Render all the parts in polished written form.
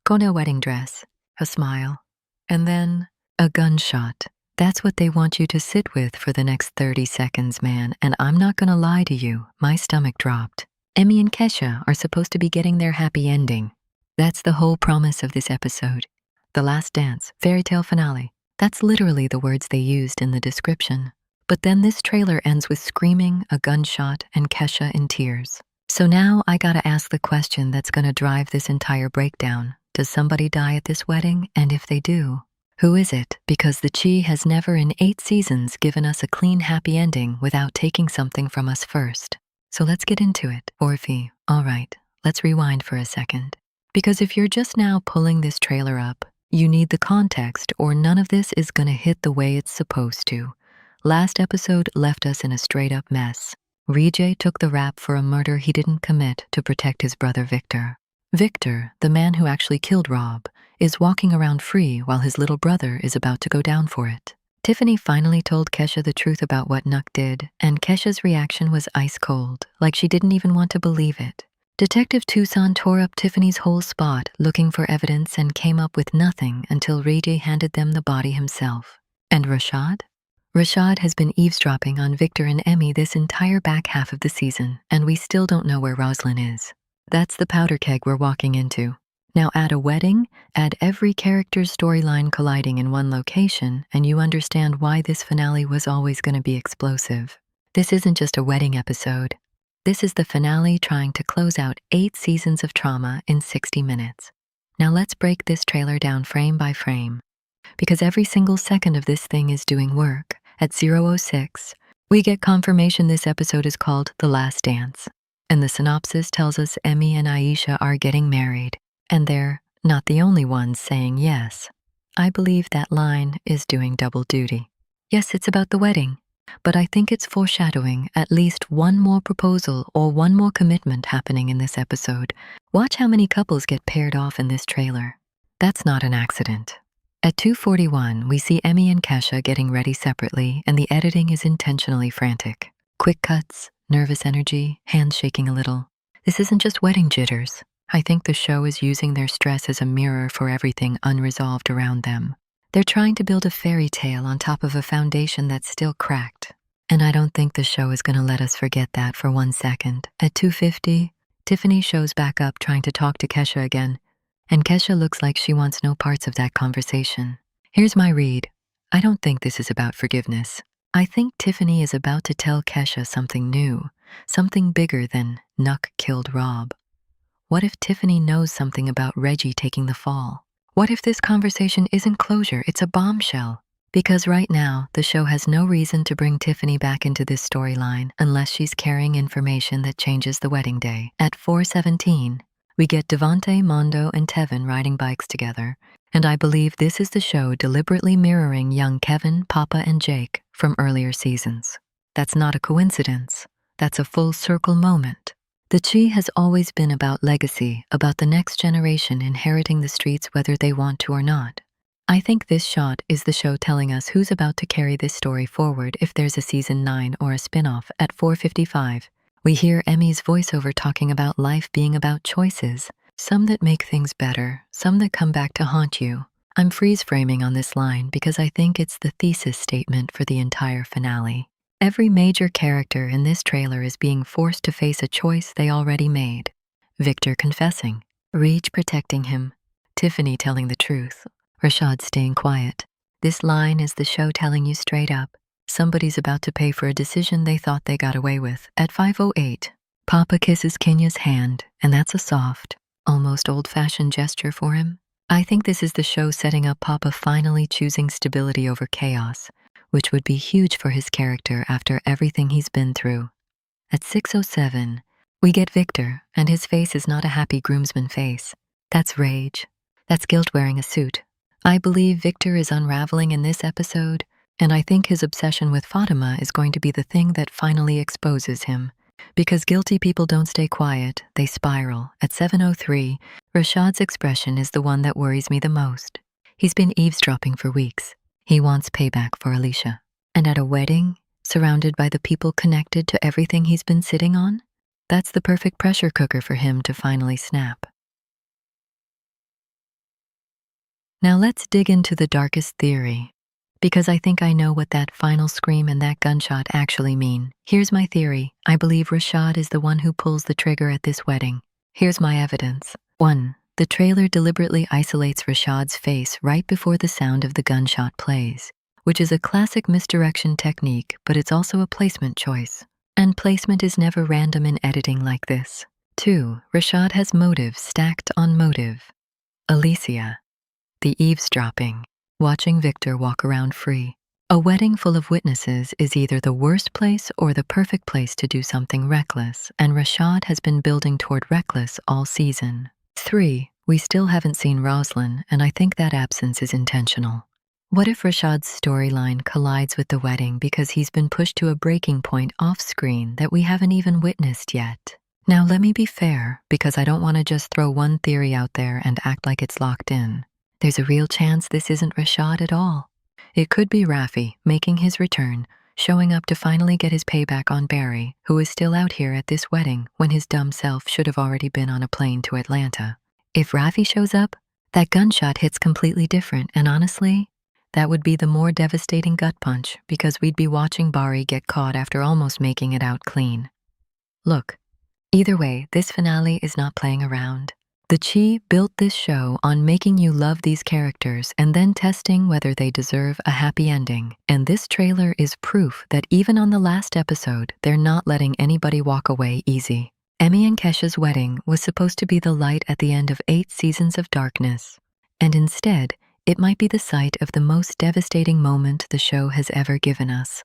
Kono wedding dress, a smile, and then a gunshot. That's what they want you to sit with for the next 30 seconds, man, and I'm not gonna lie to you, my stomach dropped. Emmy and Kesha are supposed to be getting their happy ending. That's the whole promise of this episode. The last dance, fairy tale finale. That's literally the words they used in the description. But then this trailer ends with screaming, a gunshot, and Kesha in tears. So now I gotta ask the question that's gonna drive this entire breakdown. Does somebody die at this wedding? And if they do, who is it? Because the Chi has never in 8 seasons given us a clean, happy ending without taking something from us first. So let's get into it. Orphe, all right, let's rewind for a second. Because if you're just now pulling this trailer up, you need the context or none of this is gonna hit the way it's supposed to. Last episode left us in a straight-up mess. Rijay took the rap for a murder he didn't commit to protect his brother Victor. Victor, the man who actually killed Rob, is walking around free while his little brother is about to go down for it. Tiffany finally told Kesha the truth about what Nuck did, and Kesha's reaction was ice cold, like she didn't even want to believe it. Detective Tucson tore up Tiffany's whole spot looking for evidence and came up with nothing until Rijay handed them the body himself. And Rashad? Rashad has been eavesdropping on Victor and Emmy this entire back half of the season, and we still don't know where Roslyn is. That's the powder keg we're walking into. Now add a wedding, add every character's storyline colliding in one location, and you understand why this finale was always going to be explosive. This isn't just a wedding episode. This is the finale trying to close out 8 seasons of trauma in 60 minutes. Now let's break this trailer down frame by frame. Because every single second of this thing is doing work. At 0:06, we get confirmation this episode is called The Last Dance. And the synopsis tells us Emmy and Aisha are getting married. And they're not the only ones saying yes. I believe that line is doing double duty. Yes, it's about the wedding, but I think it's foreshadowing at least one more proposal or one more commitment happening in this episode. Watch how many couples get paired off in this trailer. That's not an accident. At 2:41, we see Emmy and Kesha getting ready separately, and the editing is intentionally frantic. Quick cuts, nervous energy, hands shaking a little. This isn't just wedding jitters. I think the show is using their stress as a mirror for everything unresolved around them. They're trying to build a fairy tale on top of a foundation that's still cracked. And I don't think the show is going to let us forget that for 1 second. At 2:50, Tiffany shows back up trying to talk to Kesha again, and Kesha looks like she wants no parts of that conversation. Here's my read. I don't think this is about forgiveness. I think Tiffany is about to tell Kesha something new, something bigger than Nuck killed Rob. What if Tiffany knows something about Reggie taking the fall? What if this conversation isn't closure, it's a bombshell? Because right now, the show has no reason to bring Tiffany back into this storyline unless she's carrying information that changes the wedding day. At 4:17, we get Devontae, Mondo, and Tevin riding bikes together, and I believe this is the show deliberately mirroring young Kevin, Papa, and Jake from earlier seasons. That's not a coincidence. That's a full circle moment. The Chi has always been about legacy, about the next generation inheriting the streets whether they want to or not. I think this shot is the show telling us who's about to carry this story forward if there's a season 9 or a spin-off. At 4:55. We hear Emmy's voiceover talking about life being about choices, some that make things better, some that come back to haunt you. I'm freeze-framing on this line because I think it's the thesis statement for the entire finale. Every major character in this trailer is being forced to face a choice they already made. Victor confessing, Reach protecting him, Tiffany telling the truth, Rashad staying quiet. This line is the show telling you straight up, somebody's about to pay for a decision they thought they got away with. At 5:08, Papa kisses Kenya's hand, and that's a soft, almost old-fashioned gesture for him. I think this is the show setting up Papa finally choosing stability over chaos, which would be huge for his character after everything he's been through. At 6:07, we get Victor, and his face is not a happy groomsman face. That's rage. That's guilt wearing a suit. I believe Victor is unraveling in this episode, and I think his obsession with Fatima is going to be the thing that finally exposes him. Because guilty people don't stay quiet, they spiral. At 7:03, Rashad's expression is the one that worries me the most. He's been eavesdropping for weeks. He wants payback for Alicia. And at a wedding, surrounded by the people connected to everything he's been sitting on, that's the perfect pressure cooker for him to finally snap. Now let's dig into the darkest theory, because I think I know what that final scream and that gunshot actually mean. Here's my theory. I believe Rashad is the one who pulls the trigger at this wedding. Here's my evidence. 1. The trailer deliberately isolates Rashad's face right before the sound of the gunshot plays, which is a classic misdirection technique, but it's also a placement choice. And placement is never random in editing like this. 2. Rashad has motive stacked on motive. Alicia. The eavesdropping. Watching Victor walk around free. A wedding full of witnesses is either the worst place or the perfect place to do something reckless, and Rashad has been building toward reckless all season. 3. We still haven't seen Roslyn, and I think that absence is intentional. What if Rashad's storyline collides with the wedding because he's been pushed to a breaking point off-screen that we haven't even witnessed yet? Now let me be fair, because I don't want to just throw one theory out there and act like it's locked in. There's a real chance this isn't Rashad at all. It could be Raffi making his return, showing up to finally get his payback on Barry, who is still out here at this wedding when his dumb self should have already been on a plane to Atlanta. If Raffi shows up, that gunshot hits completely different, and honestly, that would be the more devastating gut punch because we'd be watching Barry get caught after almost making it out clean. Look, either way, this finale is not playing around. The Chi built this show on making you love these characters and then testing whether they deserve a happy ending. And this trailer is proof that even on the last episode, they're not letting anybody walk away easy. Emmy and Kesha's wedding was supposed to be the light at the end of 8 seasons of darkness. And instead, it might be the site of the most devastating moment the show has ever given us.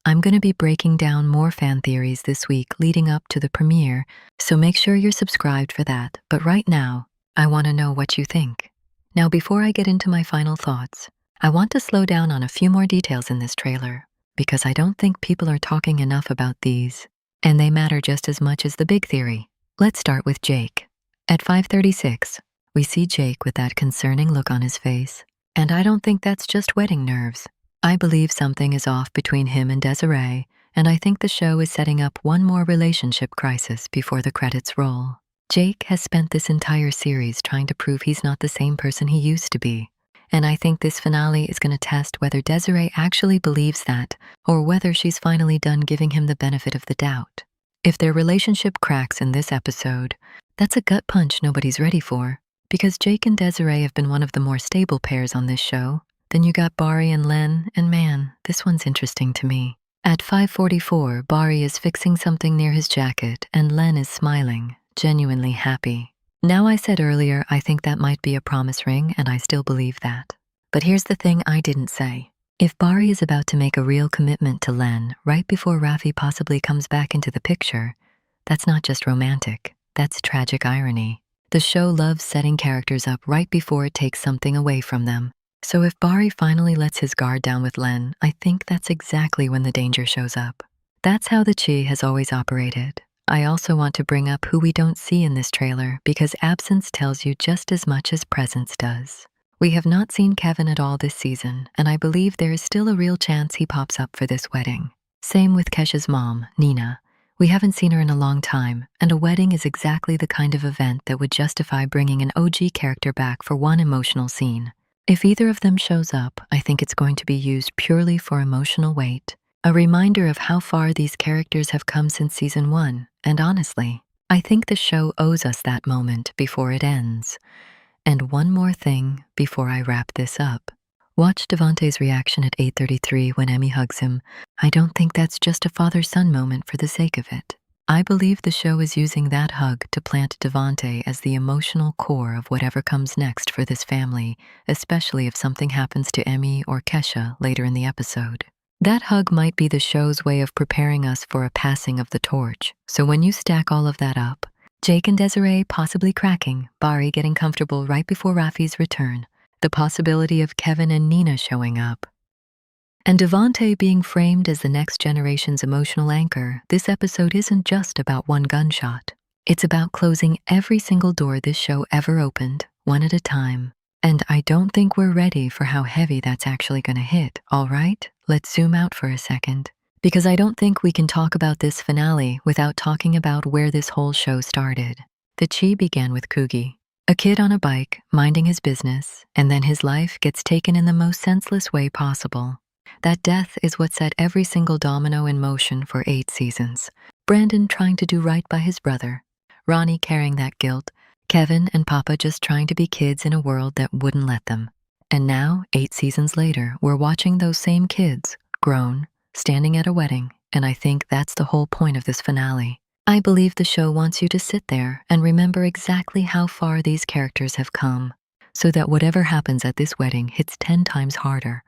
I'm going to be breaking down more fan theories this week leading up to the premiere, so make sure you're subscribed for that. But right now, I want to know what you think. Now, before I get into my final thoughts, I want to slow down on a few more details in this trailer, because I don't think people are talking enough about these, and they matter just as much as the big theory. Let's start with Jake. At 5:36, we see Jake with that concerning look on his face, and I don't think that's just wedding nerves. I believe something is off between him and Desiree, and I think the show is setting up one more relationship crisis before the credits roll. Jake has spent this entire series trying to prove he's not the same person he used to be, and I think this finale is going to test whether Desiree actually believes that, or whether she's finally done giving him the benefit of the doubt. If their relationship cracks in this episode, that's a gut punch nobody's ready for, because Jake and Desiree have been one of the more stable pairs on this show. Then you got Barry and Len, and man, this one's interesting to me. At 5:44, Barry is fixing something near his jacket, and Len is smiling, genuinely happy. Now, I said earlier I think that might be a promise ring, and I still believe that. But here's the thing I didn't say. If Barry is about to make a real commitment to Len right before Raffi possibly comes back into the picture, that's not just romantic, that's tragic irony. The show loves setting characters up right before it takes something away from them. So if Barry finally lets his guard down with Len, I think that's exactly when the danger shows up. That's how the Chi has always operated. I also want to bring up who we don't see in this trailer because absence tells you just as much as presence does. We have not seen Kevin at all this season, and I believe there is still a real chance he pops up for this wedding. Same with Kesha's mom, Nina. We haven't seen her in a long time, and a wedding is exactly the kind of event that would justify bringing an OG character back for one emotional scene. If either of them shows up, I think it's going to be used purely for emotional weight, a reminder of how far these characters have come since season 1, and honestly, I think the show owes us that moment before it ends. And one more thing before I wrap this up. Watch Devontae's reaction at 8:33 when Emmy hugs him. I don't think that's just a father-son moment for the sake of it. I believe the show is using that hug to plant Devontae as the emotional core of whatever comes next for this family, especially if something happens to Emmy or Kesha later in the episode. That hug might be the show's way of preparing us for a passing of the torch. So when you stack all of that up, Jake and Desiree possibly cracking, Barry getting comfortable right before Raffi's return, the possibility of Kevin and Nina showing up, and Devontae being framed as the next generation's emotional anchor, this episode isn't just about one gunshot. It's about closing every single door this show ever opened, one at a time. And I don't think we're ready for how heavy that's actually going to hit, all right? Let's zoom out for a second. Because I don't think we can talk about this finale without talking about where this whole show started. The Chi began with Coogie. A kid on a bike, minding his business, and then his life gets taken in the most senseless way possible. That death is what set every single domino in motion for 8 seasons. Brandon trying to do right by his brother, Ronnie carrying that guilt, Kevin and Papa just trying to be kids in a world that wouldn't let them. And now, 8 seasons later, we're watching those same kids, grown, standing at a wedding, and I think that's the whole point of this finale. I believe the show wants you to sit there and remember exactly how far these characters have come, so that whatever happens at this wedding hits 10 times harder.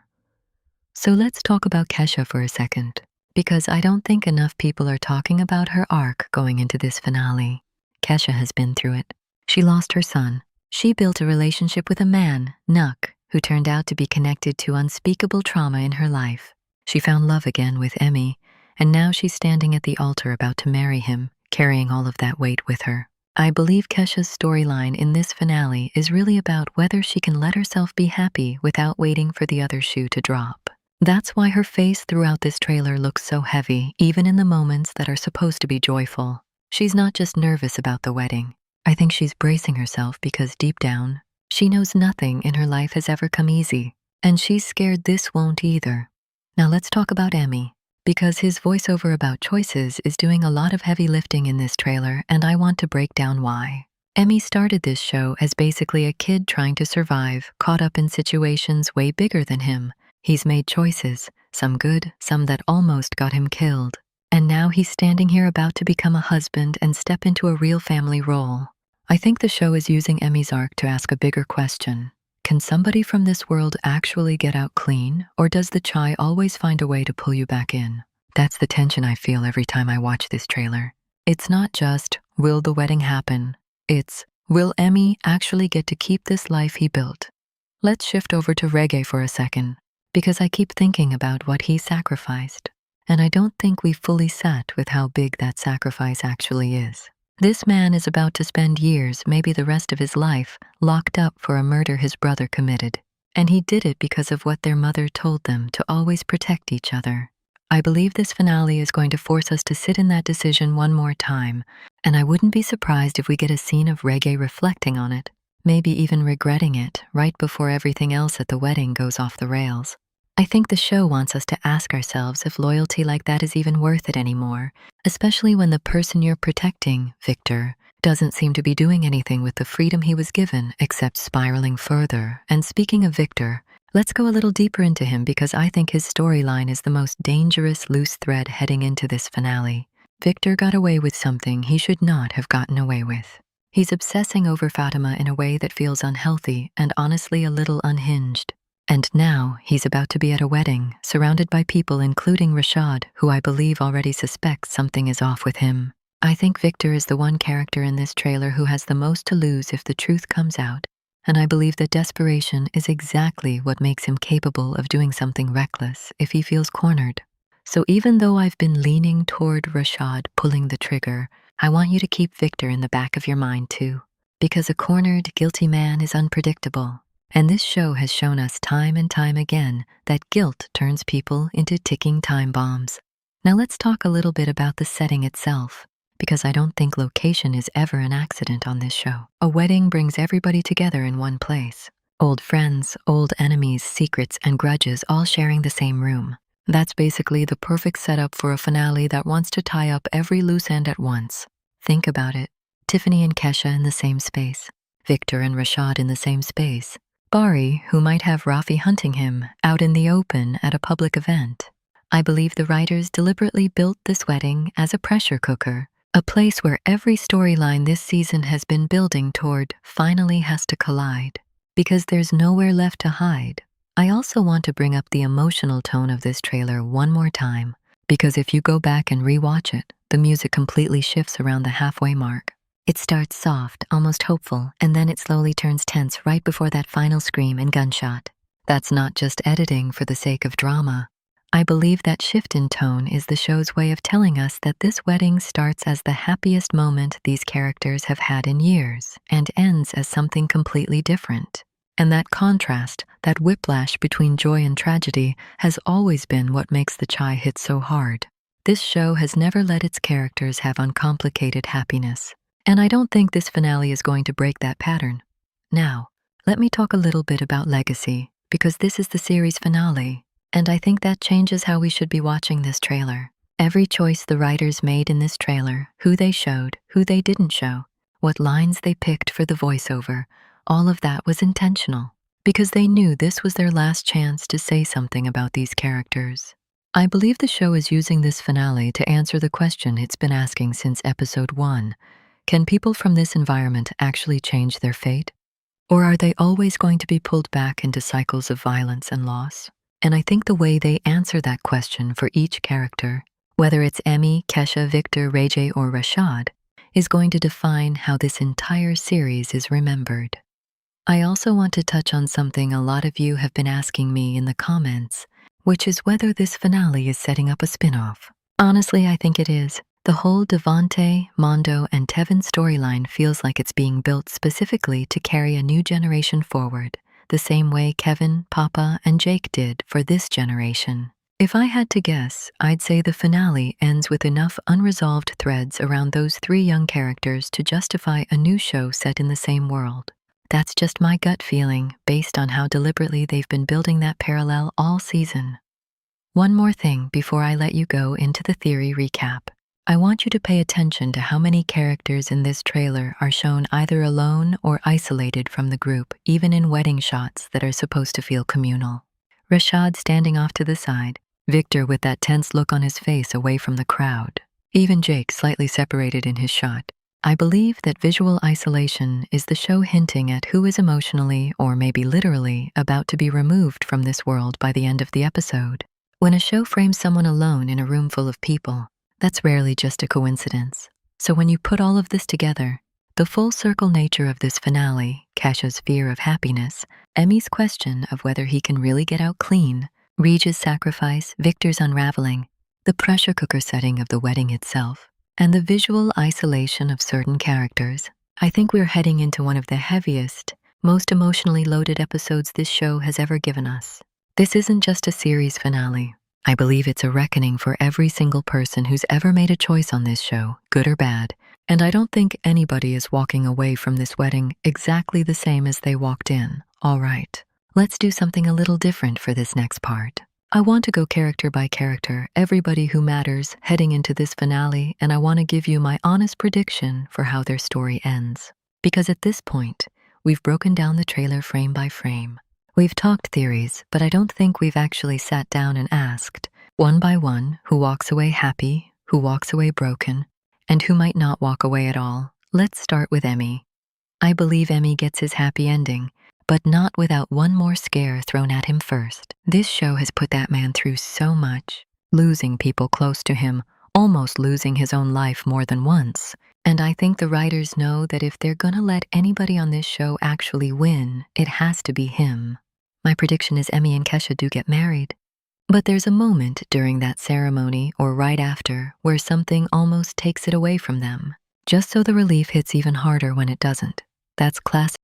So let's talk about Kesha for a second, because I don't think enough people are talking about her arc going into this finale. Kesha has been through it. She lost her son. She built a relationship with a man, Nuck, who turned out to be connected to unspeakable trauma in her life. She found love again with Emmy, and now she's standing at the altar about to marry him, carrying all of that weight with her. I believe Kesha's storyline in this finale is really about whether she can let herself be happy without waiting for the other shoe to drop. That's why her face throughout this trailer looks so heavy, even in the moments that are supposed to be joyful. She's not just nervous about the wedding. I think she's bracing herself because deep down, she knows nothing in her life has ever come easy, and she's scared this won't either. Now let's talk about Emmy, because his voiceover about choices is doing a lot of heavy lifting in this trailer, and I want to break down why. Emmy started this show as basically a kid trying to survive, caught up in situations way bigger than him. He's made choices, some good, some that almost got him killed. And now he's standing here about to become a husband and step into a real family role. I think the show is using Emmy's arc to ask a bigger question. Can somebody from this world actually get out clean, or does the chai always find a way to pull you back in? That's the tension I feel every time I watch this trailer. It's not just, will the wedding happen? It's, will Emmy actually get to keep this life he built? Let's shift over to reggae for a second, because I keep thinking about what he sacrificed, and I don't think we fully sat with how big that sacrifice actually is. This man is about to spend years, maybe the rest of his life, locked up for a murder his brother committed. And he did it because of what their mother told them to always protect each other. I believe this finale is going to force us to sit in that decision one more time, and I wouldn't be surprised if we get a scene of reggae reflecting on it, maybe even regretting it right before everything else at the wedding goes off the rails. I think the show wants us to ask ourselves if loyalty like that is even worth it anymore, especially when the person you're protecting, Victor, doesn't seem to be doing anything with the freedom he was given except spiraling further. And speaking of Victor, let's go a little deeper into him because I think his storyline is the most dangerous loose thread heading into this finale. Victor got away with something he should not have gotten away with. He's obsessing over Fatima in a way that feels unhealthy and honestly a little unhinged. And now he's about to be at a wedding, surrounded by people including Rashad, who I believe already suspects something is off with him. I think Victor is the one character in this trailer who has the most to lose if the truth comes out, and I believe that desperation is exactly what makes him capable of doing something reckless if he feels cornered. So even though I've been leaning toward Rashad pulling the trigger, I want you to keep Victor in the back of your mind too, because a cornered, guilty man is unpredictable. And this show has shown us time and time again that guilt turns people into ticking time bombs. Now let's talk a little bit about the setting itself, because I don't think location is ever an accident on this show. A wedding brings everybody together in one place. Old friends, old enemies, secrets, and grudges all sharing the same room. That's basically the perfect setup for a finale that wants to tie up every loose end at once. Think about it. Tiffany and Kesha in the same space. Victor and Rashad in the same space. Bari, who might have Rafi hunting him, out in the open at a public event. I believe the writers deliberately built this wedding as a pressure cooker, a place where every storyline this season has been building toward finally has to collide, because there's nowhere left to hide. I also want to bring up the emotional tone of this trailer one more time, because if you go back and rewatch it, the music completely shifts around the halfway mark. It starts soft, almost hopeful, and then it slowly turns tense right before that final scream and gunshot. That's not just editing for the sake of drama. I believe that shift in tone is the show's way of telling us that this wedding starts as the happiest moment these characters have had in years and ends as something completely different. And that contrast, that whiplash between joy and tragedy, has always been what makes the chai hit so hard. This show has never let its characters have uncomplicated happiness. And I don't think this finale is going to break that pattern. Now, let me talk a little bit about legacy, because this is the series finale, and I think that changes how we should be watching this trailer. Every choice the writers made in this trailer, who they showed, who they didn't show, what lines they picked for the voiceover, all of that was intentional, because they knew this was their last chance to say something about these characters. I believe the show is using this finale to answer the question it's been asking since episode 1. Can people from this environment actually change their fate? Or are they always going to be pulled back into cycles of violence and loss? And I think the way they answer that question for each character, whether it's Emmy, Kesha, Victor, Ray J, or Rashad, is going to define how this entire series is remembered. I also want to touch on something a lot of you have been asking me in the comments, which is whether this finale is setting up a spin-off. Honestly, I think it is. The whole Devontae, Mondo, and Tevin storyline feels like it's being built specifically to carry a new generation forward, the same way Kevin, Papa, and Jake did for this generation. If I had to guess, I'd say the finale ends with enough unresolved threads around those 3 young characters to justify a new show set in the same world. That's just my gut feeling, based on how deliberately they've been building that parallel all season. One more thing before I let you go into the theory recap. I want you to pay attention to how many characters in this trailer are shown either alone or isolated from the group, even in wedding shots that are supposed to feel communal. Rashad standing off to the side, Victor with that tense look on his face away from the crowd, even Jake slightly separated in his shot. I believe that visual isolation is the show hinting at who is emotionally, or maybe literally, about to be removed from this world by the end of the episode. When a show frames someone alone in a room full of people, that's rarely just a coincidence. So when you put all of this together, the full circle nature of this finale, Kesha's fear of happiness, Emmy's question of whether he can really get out clean, Rege's sacrifice, Victor's unraveling, the pressure cooker setting of the wedding itself, and the visual isolation of certain characters, I think we're heading into one of the heaviest, most emotionally loaded episodes this show has ever given us. This isn't just a series finale. I believe it's a reckoning for every single person who's ever made a choice on this show, good or bad, and I don't think anybody is walking away from this wedding exactly the same as they walked in. All right, let's do something a little different for this next part. I want to go character by character, everybody who matters, heading into this finale, and I want to give you my honest prediction for how their story ends. Because at this point, we've broken down the trailer frame by frame. We've talked theories, but I don't think we've actually sat down and asked, one by one, who walks away happy, who walks away broken, and who might not walk away at all. Let's start with Emmy. I believe Emmy gets his happy ending, but not without one more scare thrown at him first. This show has put that man through so much, losing people close to him, almost losing his own life more than once. And I think the writers know that if they're gonna let anybody on this show actually win, it has to be him. My prediction is Emmy and Kesha do get married. But there's a moment during that ceremony or right after where something almost takes it away from them, just so the relief hits even harder when it doesn't. That's classic